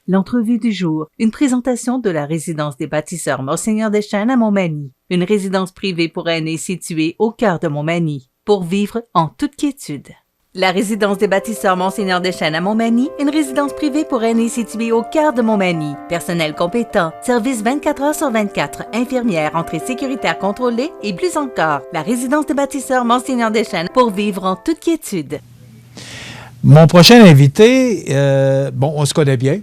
L'entrevue du jour, une présentation de la résidence des bâtisseurs Monseigneur Deschênes à Montmagny, une résidence privée pour aînés située au cœur de Montmagny, pour vivre en toute quiétude. La résidence des bâtisseurs Monseigneur Deschênes à Montmagny, une résidence privée pour aînés située au cœur de Montmagny. Personnel compétent, service 24 heures sur 24, infirmière, entrée sécuritaire contrôlée et plus encore. La résidence des bâtisseurs Monseigneur Deschênes pour vivre en toute quiétude. Mon prochain invité, on se connaît bien,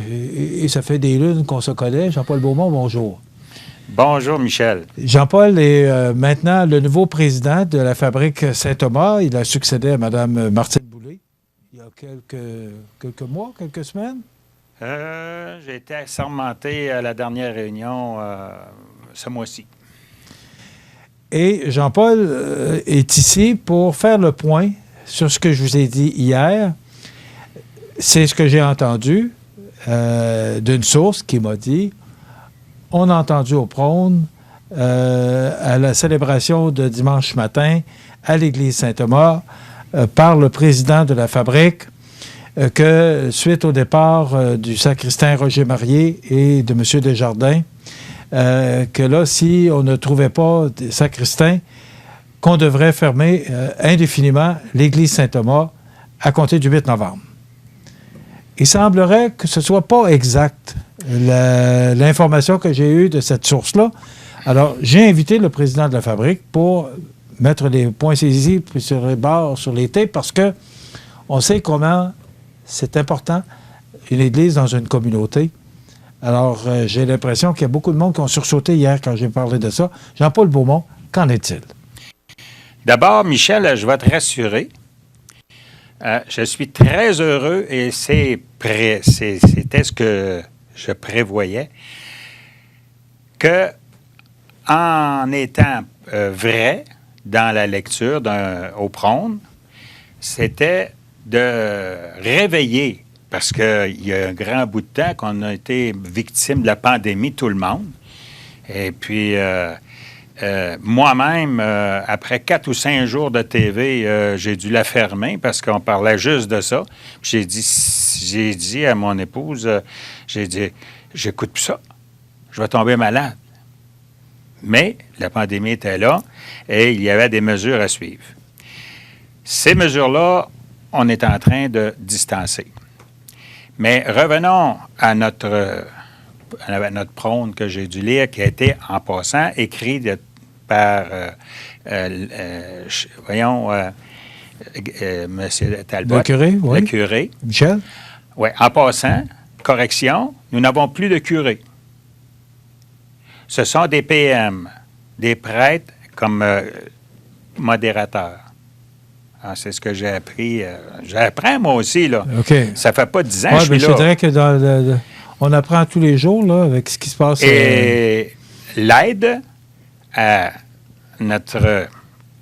et ça fait des lunes qu'on se connaît. Jean-Paul Beaumont, bonjour. Bonjour, Michel. Jean-Paul est maintenant le nouveau président de la fabrique Saint-Thomas. Il a succédé à Mme Martine Boulay il y a quelques mois, quelques semaines. J'ai été assermenté à la dernière réunion ce mois-ci. Et Jean-Paul est ici pour faire le point sur ce que je vous ai dit hier. C'est ce que j'ai entendu d'une source qui m'a dit on a entendu au prône à la célébration de dimanche matin à l'église Saint-Thomas par le président de la fabrique que suite au départ du sacristain Roger Marié et de M. Desjardins, que là, si on ne trouvait pas des sacristains, qu'on devrait fermer indéfiniment l'église Saint-Thomas à compter du 8 novembre. Il semblerait que ce ne soit pas exact, l'information que j'ai eue de cette source-là. Alors, j'ai invité le président de la fabrique pour mettre les points saisis sur les barres, sur les tapes, parce que on sait comment c'est important, une église dans une communauté. Alors, j'ai l'impression qu'il y a beaucoup de monde qui ont sursauté hier quand j'ai parlé de ça. Jean-Paul Beaumont, qu'en est-il? D'abord, Michel, je vais te rassurer. Je suis très heureux et c'était ce que je prévoyais, que en étant vrai dans la lecture au prône, c'était de réveiller, parce qu'il y a un grand bout de temps qu'on a été victime de la pandémie, tout le monde. Et puis, moi-même, après 4 ou 5 jours de TV, j'ai dû la fermer parce qu'on parlait juste de ça. J'ai dit à mon épouse, j'écoute plus ça. Je vais tomber malade. Mais la pandémie était là et il y avait des mesures à suivre. Ces mesures-là, on est en train de distancer. Mais revenons à notre prône que j'ai dû lire, qui a été, en passant, écrit par, M. Talbot. Le curé, oui. Le curé. Michel? Oui, en passant, correction, nous n'avons plus de curé. Ce sont des PM, des prêtres comme modérateurs. Ah, c'est ce que j'ai appris. J'apprends, moi aussi, là. OK. Ça fait pas 10 ans que je suis là. Je dirais que on apprend tous les jours, là, avec ce qui se passe. Et l'aide à notre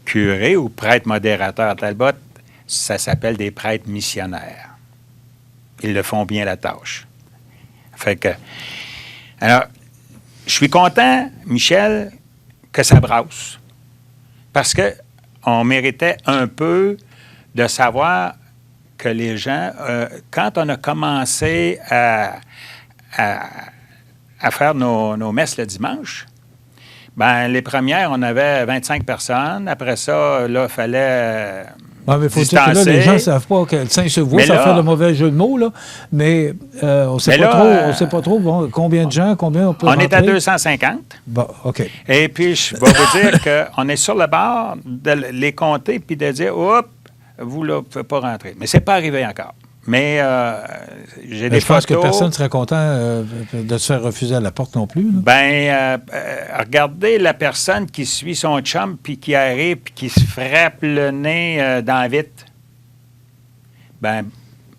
curé ou prêtre modérateur Talbot, ça s'appelle des prêtres missionnaires. Ils le font bien la tâche. Fait que... Alors, je suis content, Michel, que ça brasse. Parce que on méritait un peu de savoir que les gens, quand on a commencé à faire nos messes le dimanche, ben les premières, on avait 25 personnes. Après ça, là, il fallait mais il faut dire que là, les gens ne savent pas que le Saint se voit, ça fait le mauvais jeu de mots, là. Mais on ne sait pas trop combien de gens, combien on peut rentrer. On est à 250. Bon, OK. Et puis, je vais vous dire qu'on est sur le bord de les compter puis de dire, hop, vous, là, vous ne pouvez pas rentrer. Mais ce n'est pas arrivé encore. Mais j'ai des photos. Je pense que personne ne serait content de se faire refuser à la porte non plus. Bien, regardez la personne qui suit son chum puis qui arrive puis qui se frappe le nez dans la vitre. Ben,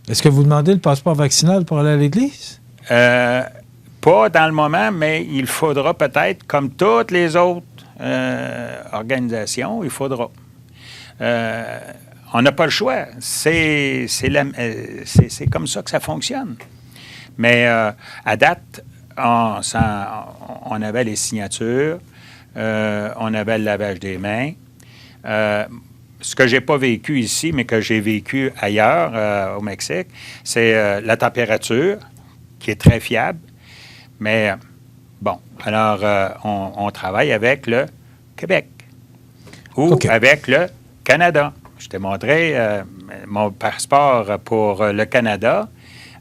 est-ce que vous demandez le passeport vaccinal pour aller à l'église? Pas dans le moment, mais il faudra peut-être, comme toutes les autres organisations, il faudra. On n'a pas le choix. C'est comme ça que ça fonctionne. Mais à date, on avait les signatures, on avait le lavage des mains. Ce que je n'ai pas vécu ici, mais que j'ai vécu ailleurs, au Mexique, c'est la température. qui est très fiable. Mais bon, alors on travaille avec le Québec ou avec le Canada. Je t'ai montré mon passeport pour le Canada.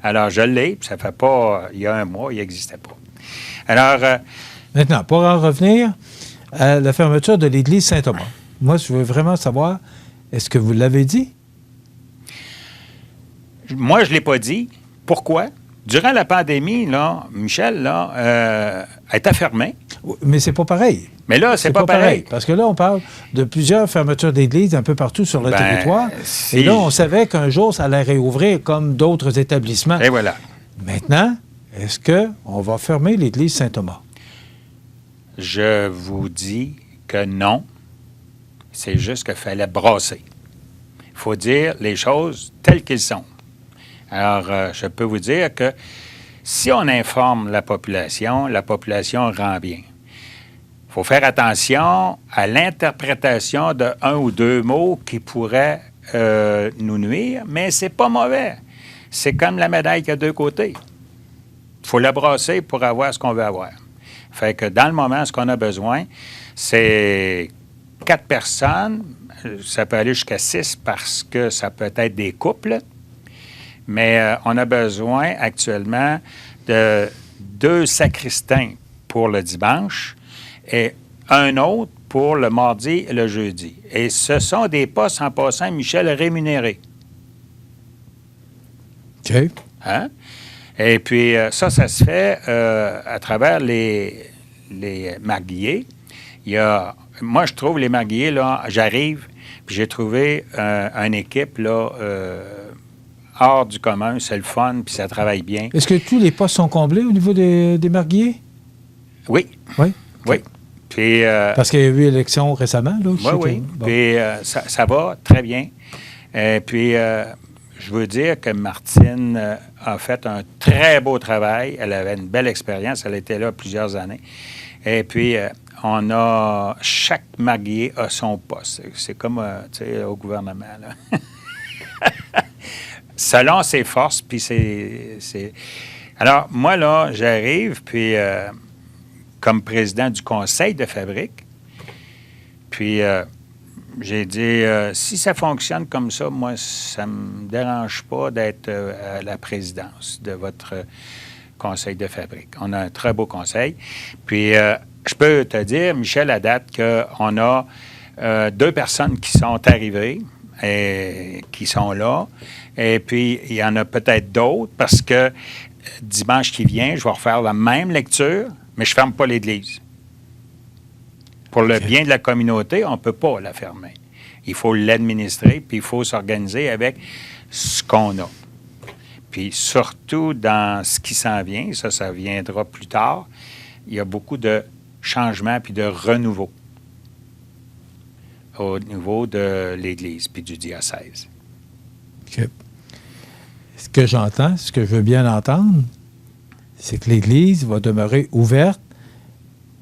Alors, je l'ai, puis ça fait pas... Il y a un mois, il n'existait pas. Alors... Maintenant, pour en revenir à la fermeture de l'église Saint-Thomas, moi, je veux vraiment savoir, est-ce que vous l'avez dit? Moi, je ne l'ai pas dit. Pourquoi? Durant la pandémie, là, Michel, là, était fermé. Mais c'est pas pareil. Mais là, c'est pas pareil. Parce que là, on parle de plusieurs fermetures d'églises un peu partout sur le territoire. Et là, on savait qu'un jour, ça allait réouvrir comme d'autres établissements. Et voilà. Maintenant, est-ce qu'on va fermer l'église Saint-Thomas? Je vous dis que non. C'est juste qu'il fallait brasser. Il faut dire les choses telles qu'elles sont. Alors, je peux vous dire que si on informe la population rend bien. Il faut faire attention à l'interprétation de un ou deux mots qui pourraient nous nuire, mais c'est pas mauvais. C'est comme la médaille qui a deux côtés. Il faut la brasser pour avoir ce qu'on veut avoir. Fait que dans le moment, ce qu'on a besoin, c'est 4 personnes. Ça peut aller jusqu'à 6 parce que ça peut être des couples. Mais on a besoin actuellement de 2 sacristains pour le dimanche et un autre pour le mardi et le jeudi. Et ce sont des postes, en passant, Michel, rémunérés. OK. Hein? Et puis, ça se fait à travers les marguilliers. Moi, je trouve les marguilliers, là, j'arrive, puis j'ai trouvé une équipe, là, hors du commun, c'est le fun, puis ça travaille bien. Est-ce que tous les postes sont comblés au niveau des marguilliers? Oui. Oui? Oui. Puis, parce qu'il y a eu élection récemment, là? Oui. Bon. Puis ça va très bien. Et puis, je veux dire que Martine a fait un très beau travail. Elle avait une belle expérience. Elle était là plusieurs années. Et puis, chaque marguillier a son poste. C'est comme, tu sais, au gouvernement, là. Selon ses forces, puis c'est... Alors, moi, là, j'arrive, puis comme président du conseil de fabrique, puis j'ai dit, si ça fonctionne comme ça, moi, ça ne me dérange pas d'être à la présidence de votre conseil de fabrique. On a un très beau conseil. Puis, je peux te dire, Michel, à date, qu'on a 2 personnes qui sont arrivées et qui sont là. Et puis, il y en a peut-être d'autres parce que dimanche qui vient, je vais refaire la même lecture, mais je ne ferme pas l'Église. Pour le bien de la communauté, on ne peut pas la fermer. Il faut l'administrer, puis il faut s'organiser avec ce qu'on a. Puis surtout dans ce qui s'en vient, ça viendra plus tard, il y a beaucoup de changements puis de renouveau au niveau de l'Église puis du diocèse. OK. Ce que j'entends, ce que je veux bien entendre, c'est que l'Église va demeurer ouverte,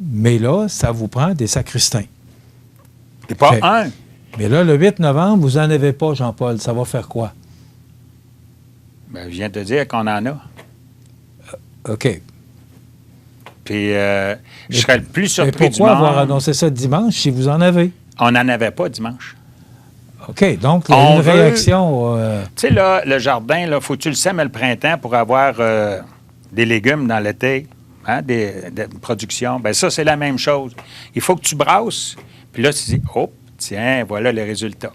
mais là, ça vous prend des sacristains. Et pas un. Mais là, le 8 novembre, vous n'en avez pas, Jean-Paul. Ça va faire quoi? Bien, je viens de te dire qu'on en a. OK. Puis, je serais le plus surpris du monde. Pourquoi avoir annoncé ça dimanche si vous en avez? On n'en avait pas dimanche. OK, donc il y a une réaction. Tu sais, là, le jardin, il faut que tu le sèmes le printemps pour avoir des légumes dans l'été, hein, des productions. Bien, ça, c'est la même chose. Il faut que tu brasses, puis là, tu dis, oh, tiens, voilà le résultat.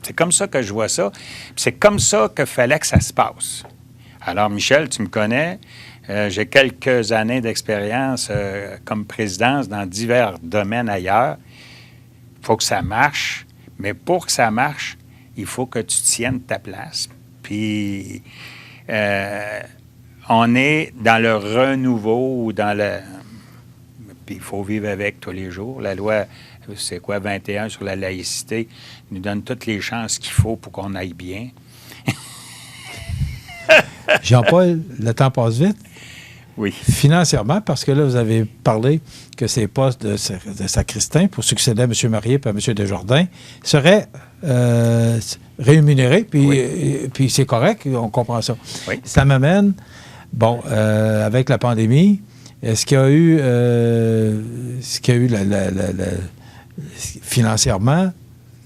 C'est comme ça que je vois ça. Puis c'est comme ça qu'il fallait que ça se passe. Alors, Michel, tu me connais. J'ai quelques années d'expérience comme présidence dans divers domaines ailleurs. Il faut que ça marche. Mais pour que ça marche, il faut que tu tiennes ta place. Puis, on est dans le renouveau ou dans le... Puis, il faut vivre avec tous les jours. La loi, c'est quoi, 21 sur la laïcité, nous donne toutes les chances qu'il faut pour qu'on aille bien. Jean-Paul, le temps passe vite. Oui. Financièrement, parce que là, vous avez parlé que ces postes de sacristain pour succéder à M. Marié et à M. Desjardins seraient rémunérés, puis, oui. puis c'est correct, on comprend ça. Oui. Ça m'amène Bon, avec la pandémie, est-ce qu'il y a eu, financièrement,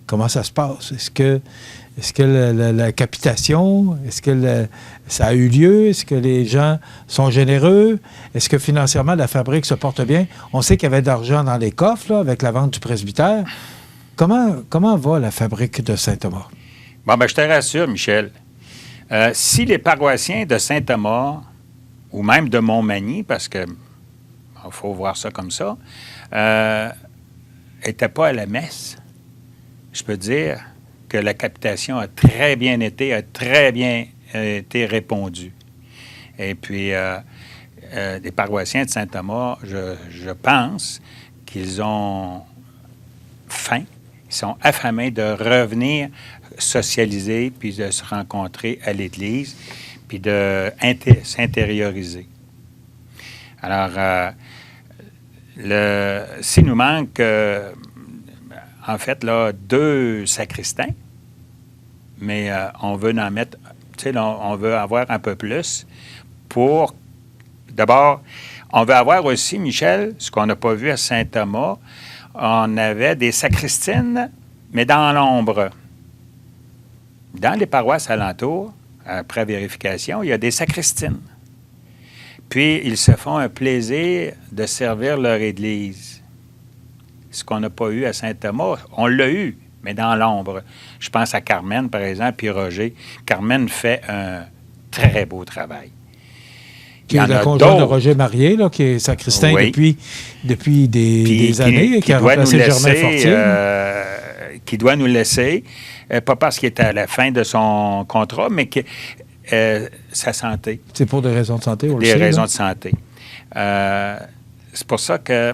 comment ça se passe? Est-ce que la capitation, ça a eu lieu? Est-ce que les gens sont généreux? Est-ce que financièrement, la fabrique se porte bien? On sait qu'il y avait de l'argent dans les coffres, là, avec la vente du presbytère. Comment va la fabrique de Saint-Thomas? Bon, ben, je te rassure, Michel. Si les paroissiens de Saint-Thomas, ou même de Montmagny, parce que il faut voir ça comme ça, n'étaient pas à la messe, je peux dire que la capitation a très bien été répondue. Et puis, les paroissiens de Saint-Thomas, je pense qu'ils ont faim, ils sont affamés de revenir socialiser, puis de se rencontrer à l'Église, puis de s'intérioriser. Alors, s'il nous manque, en fait, là, 2 sacristains, mais on veut en mettre, tu sais, on veut avoir un peu plus pour, d'abord, on veut avoir aussi, Michel, ce qu'on n'a pas vu à Saint-Thomas, on avait des sacristines, mais dans l'ombre. Dans les paroisses alentours, après vérification, il y a des sacristines. Puis, ils se font un plaisir de servir leur Église. Ce qu'on n'a pas eu à Saint-Thomas, on l'a eu, mais dans l'ombre. Je pense à Carmen, par exemple, puis Roger. Carmen fait un très beau travail. Qui est la conjointe de Roger Marié, là, qui est sacristain depuis des années, qui a remplacé Germain Fortier. Qui doit nous laisser, pas parce qu'il est à la fin de son contrat, mais que sa santé. C'est pour des raisons de santé, on le sait. Des raisons de santé. C'est pour ça que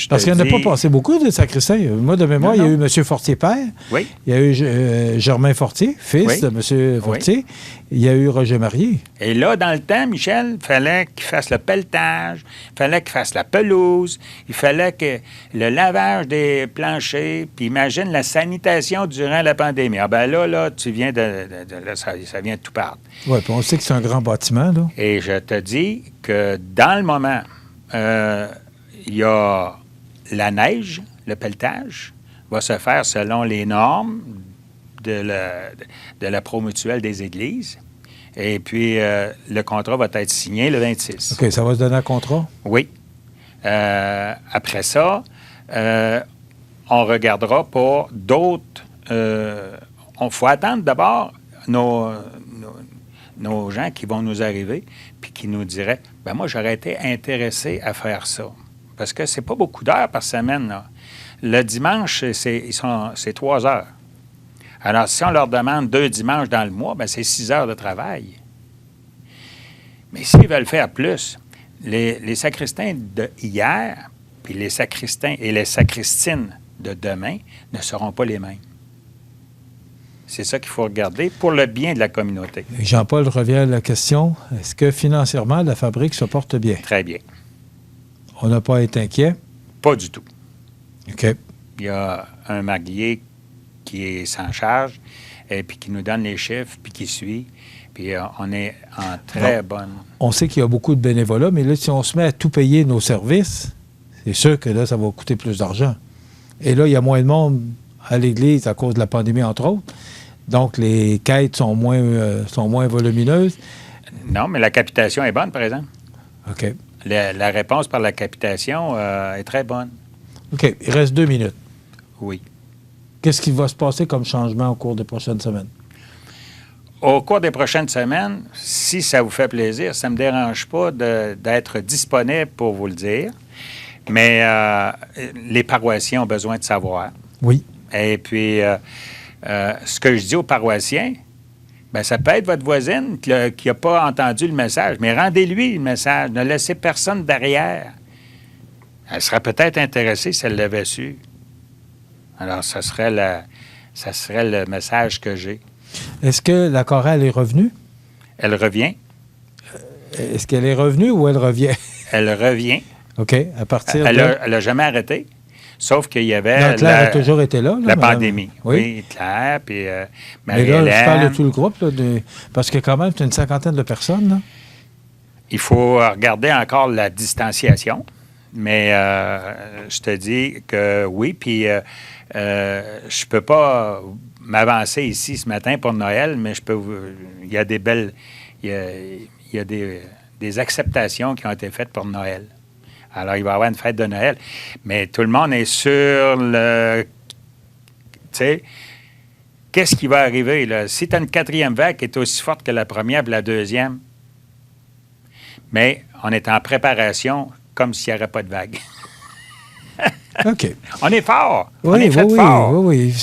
parce qu'il n'y en a pas passé beaucoup de sacristains. Moi, de mémoire, il y a eu M. Fortier-Père. Oui. Il y a eu Germain Fortier, fils de M. Fortier. Oui. Il y a eu Roger Marié. Et là, dans le temps, Michel, il fallait qu'il fasse le pelletage, il fallait qu'il fasse la pelouse, il fallait que le lavage des planchers, puis imagine la sanitation durant la pandémie. Ah ben là, tu viens là, ça vient de tout part. Oui, puis on sait que c'est un grand bâtiment, là. Et je te dis que dans le moment, il y a la neige, le pelletage, va se faire selon les normes de la promutuelle des églises. Et puis, le contrat va être signé le 26. OK, ça va se donner un contrat? Oui. Après ça, on regardera pour d'autres... Il faut attendre d'abord nos gens qui vont nous arriver puis qui nous diraient, ben moi, j'aurais été intéressé à faire ça. Parce que c'est pas beaucoup d'heures par semaine, là. Le dimanche, c'est 3 heures. Alors, si on leur demande 2 dimanches dans le mois, bien, c'est 6 heures de travail. Mais s'ils veulent faire plus, les sacristains de hier, puis les sacristains et les sacristines de demain ne seront pas les mêmes. C'est ça qu'il faut regarder pour le bien de la communauté. Jean-Paul revient à la question. Est-ce que financièrement, la fabrique se porte bien? Très bien. On n'a pas à être inquiet? Pas du tout. OK. Il y a un maglier qui s'en charge, et puis qui nous donne les chiffres, puis qui suit. Puis on est en très bonne... On sait qu'il y a beaucoup de bénévolat, mais là, si on se met à tout payer nos services, c'est sûr que là, ça va coûter plus d'argent. Et là, il y a moins de monde à l'Église à cause de la pandémie, entre autres. Donc, les quêtes sont moins volumineuses. Non, mais la capitation est bonne, par exemple. OK. La réponse par la capitation est très bonne. OK. Il reste 2 minutes. Oui. Qu'est-ce qui va se passer comme changement au cours des prochaines semaines? Au cours des prochaines semaines, si ça vous fait plaisir, ça ne me dérange pas d'être disponible pour vous le dire, mais les paroissiens ont besoin de savoir. Oui. Et puis, ce que je dis aux paroissiens, bien, ça peut être votre voisine qui n'a pas entendu le message, mais rendez-lui le message. Ne laissez personne derrière. Elle serait peut-être intéressée si elle l'avait su. Alors, ça serait le message que j'ai. Est-ce que la chorale est revenue? Elle revient. Est-ce qu'elle est revenue ou elle revient? Elle revient. OK. À partir Elle n'a jamais arrêté. Sauf qu'il y avait... Donc, Claire a toujours été là. La pandémie. Oui, Claire, puis Marie-Hélène. Mais là, je parle de tout le groupe, là, parce que quand même, c'est une 50aine de personnes. Là. il faut regarder encore la distanciation. Mais je te dis que oui, puis je peux pas m'avancer ici ce matin pour Noël, mais il y a des belles... Il y a des acceptations qui ont été faites pour Noël. Alors, il va y avoir une fête de Noël. Mais tout le monde est sur le... Tu sais, qu'est-ce qui va arriver, là? Si tu as une quatrième vague qui est aussi forte que la première et la deuxième, mais on est en préparation comme s'il n'y aurait pas de vague. OK. On est fort. Oui, on est fait fort. Oui.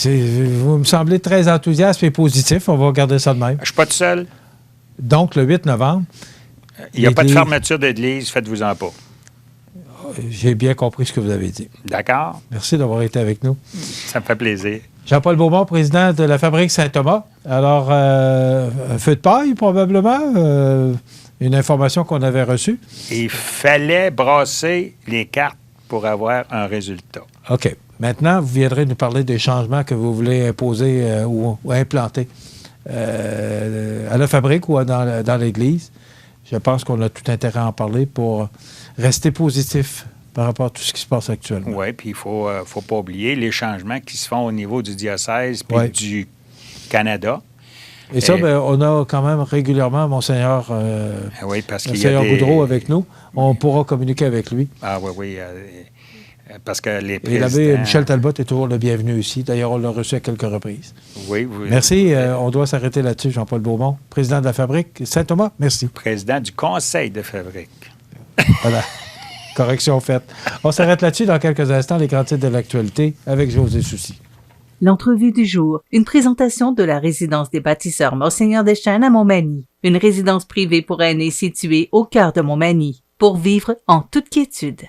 Vous me semblez très enthousiaste et positif. On va regarder ça de même. Je ne suis pas tout seul. Donc, le 8 novembre. Il n'y a pas de fermeture d'église. Faites-vous-en pas. J'ai bien compris ce que vous avez dit. D'accord. Merci d'avoir été avec nous. Ça me fait plaisir. Jean-Paul Beaumont, président de la Fabrique Saint-Thomas. Alors, un feu de paille, probablement. Une information qu'on avait reçue. Il fallait brasser les cartes pour avoir un résultat. OK. Maintenant, vous viendrez nous parler des changements que vous voulez imposer ou implanter à la fabrique ou dans l'Église. Je pense qu'on a tout intérêt à en parler pour rester positif par rapport à tout ce qui se passe actuellement. Oui, puis il ne faut pas oublier les changements qui se font au niveau du diocèse puis du Canada. Et ça, on a quand même régulièrement Monseigneur, Monseigneur Boudreau avec nous. On pourra communiquer avec lui. Ah oui. Parce que les présidents... Et l'abbé Michel Talbot est toujours le bienvenu ici. D'ailleurs, on l'a reçu à quelques reprises. Oui. Merci. On doit s'arrêter là-dessus, Jean-Paul Beaumont, président de la Fabrique Saint-Thomas. Merci. Président du Conseil de Fabrique. Voilà. Correction faite. On s'arrête là-dessus dans quelques instants, les grands titres de l'actualité avec José Soucy. L'entrevue du jour, une présentation de la résidence des bâtisseurs Monseigneur Deschênes à Montmagny, une résidence privée pour aînés située au cœur de Montmagny, pour vivre en toute quiétude.